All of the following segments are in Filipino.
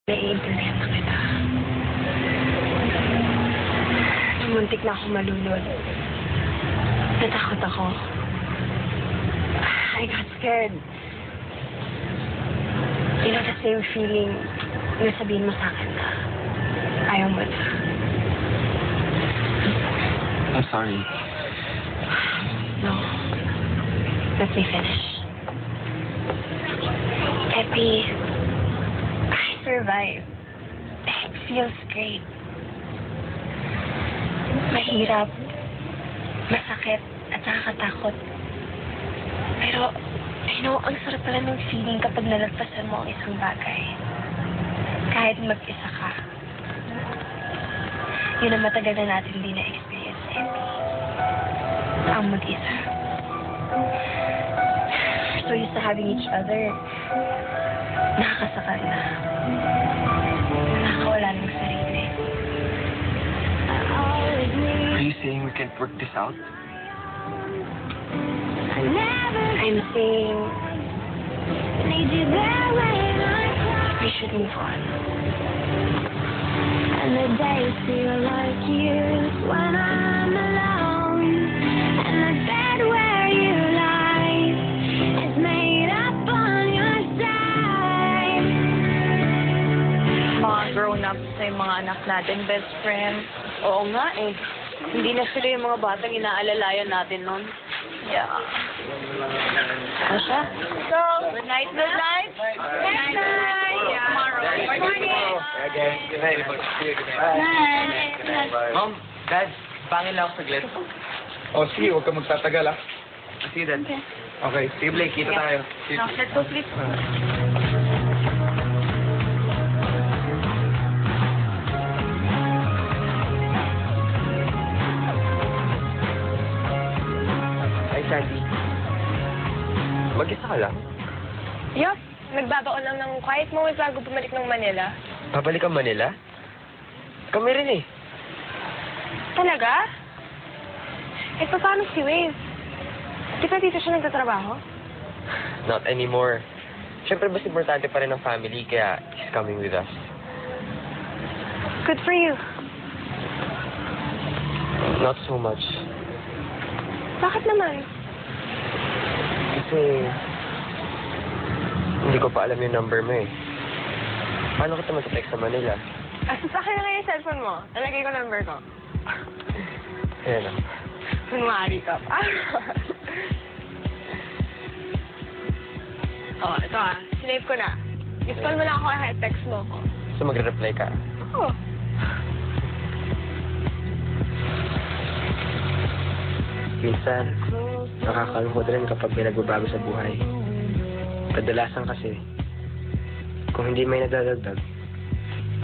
Naiintindihan na kita. Muntik na ako malunod. Natakot ako. I got scared. You know, the same feeling na sabihin mo sa akin na ayaw mo na. I'm sorry. No. Let me finish. Epi, I survived. It feels great. Mahirap, masakit, at nakakatakot. Pero, ang sarap pala ng feeling kapag nalagpasan mo ang isang bagay. Kahit mag-isa ka. Yun ang matagal na natin din na-experience, Epi. Ang mag-isa. We're so used to having each other. Nakakasakal na. Nakakawala ng sarili. Are you saying we can't work this out? I'm saying we should move on. And the days feel like years when I'm alone. And the bed where you lie is made up on your side. Mga grown-ups na yung mga anak natin, best friend. Oo nga eh. Hindi na sila yung mga batang inaalalayan natin nun. Yeah. Ano siya? So, good night, good night. Good night. Yeah. Tomorrow. Good morning. Good night. Mom, Dad, pangin lang ako saglit. Oh, sige, huwag ka magtatagal, ah. See you, Dad. Okay, sige, Blake, kita tayo. Now, let's go sleep. Ay, Sandy. Mag-isa ka lang? Yup, nagbabaon lang ng quiet moment bago bumalik ng Manila. Babalik ka Manila? Kami rin eh. Talaga? Eh, paano si Wave? Di ba dito siya nagtatrabaho? Not anymore. Siyempre, mas importante pa rin ang family, kaya he's coming with us. Good for you. Not so much. Bakit naman? Kasi hindi ko pa alam yung number mo eh. Paano kita mag-text sa Manila? Sa akin na lang yung cellphone mo. Nalagay ko number ko. Ayan lang. Kunwari ka pa. Ito sinave ko na. I-call mo lang ako kahit text mo ako. So magre-reply ka? Oo. Minsan, nakakalungkod rin kapag may nagbabago sa buhay. Kadalasan kasi, kung hindi may nadadagdag,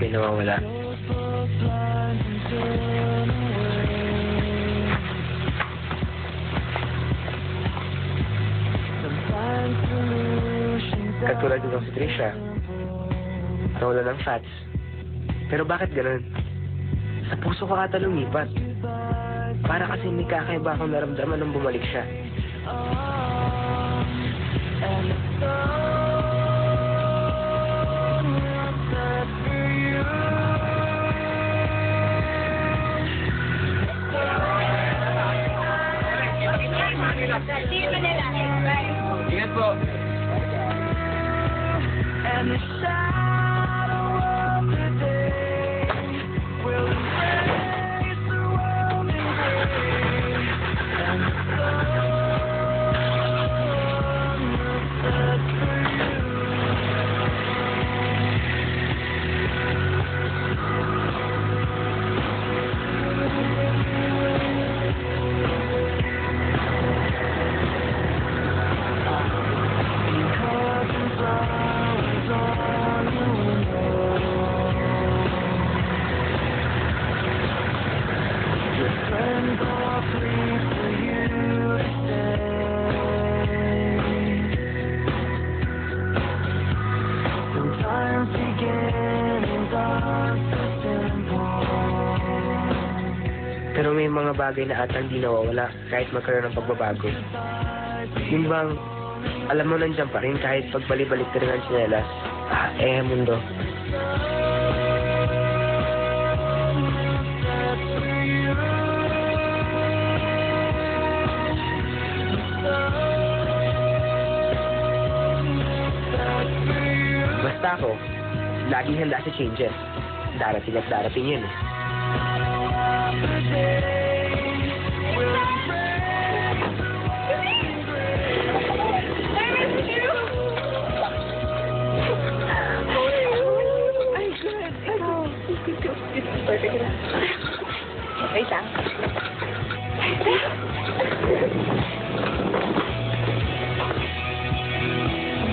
may nawawala. Katulad nito si Trisha, nawala ng fats. Pero bakit ganun? Sa puso ko ata lumipat. Para kasi may kakaiba akong naramdaman nung bumalik siya. Ingat po. Pero may mga bagay na ata hindi nawawala kahit magkaroon ng pagbabago. Yung bang, alam mo nandiyan pa rin kahit pagbalik-balik ka rin ang sinelas. Mundo. basta ako, laging handa sa changes. Darating at darating yun eh. Wait lang.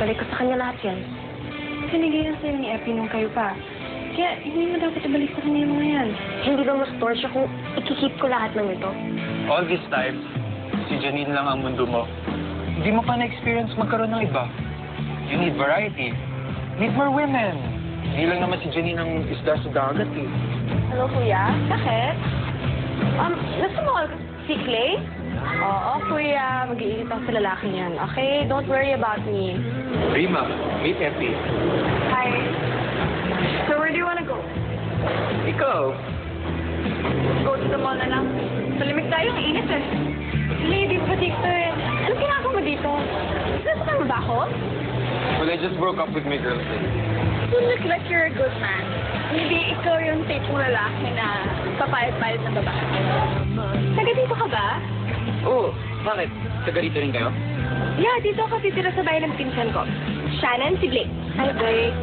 Balik ko sa kanya lahat yan. Sinigay na sa'yo ni Epi nung kayo pa. Kaya hindi mo dapat ibalik sa kanya yung mga yan. Hindi ba ma-store siya kung ikikip ko lahat ng ito? All this time, si Janine lang ang mundo mo. Hindi mo pa na-experience magkaroon ng iba. You need variety. Need more women. Hindi lang naman si Janine ang isda sa dagat eh. Hello, kuya? Bakit? Gusto mo si Clay? Oo, kuya. Mag-iinit ako sa lalaki niyan. Okay? Don't worry about me. Rima, meet Epi. Hi. So where do you wanna go? Ikaw. Go to the mall na lang. Salimig tayo. Ang init eh. Lady Boutique to eh. Ano ginagawa mo dito? Nasasama mo ba ako? Well, I just broke up with my girlfriend. You look like you're a good man. Hindi ikaw yung type ng lalaki na papayat-payat ng babae. Taga dito ka ba? Oo, bakit? Taga rito rin kayo? Yeah, dito ako titira sa bahay ng pinsan ko. Shannon, si Blake. Hi, Blake.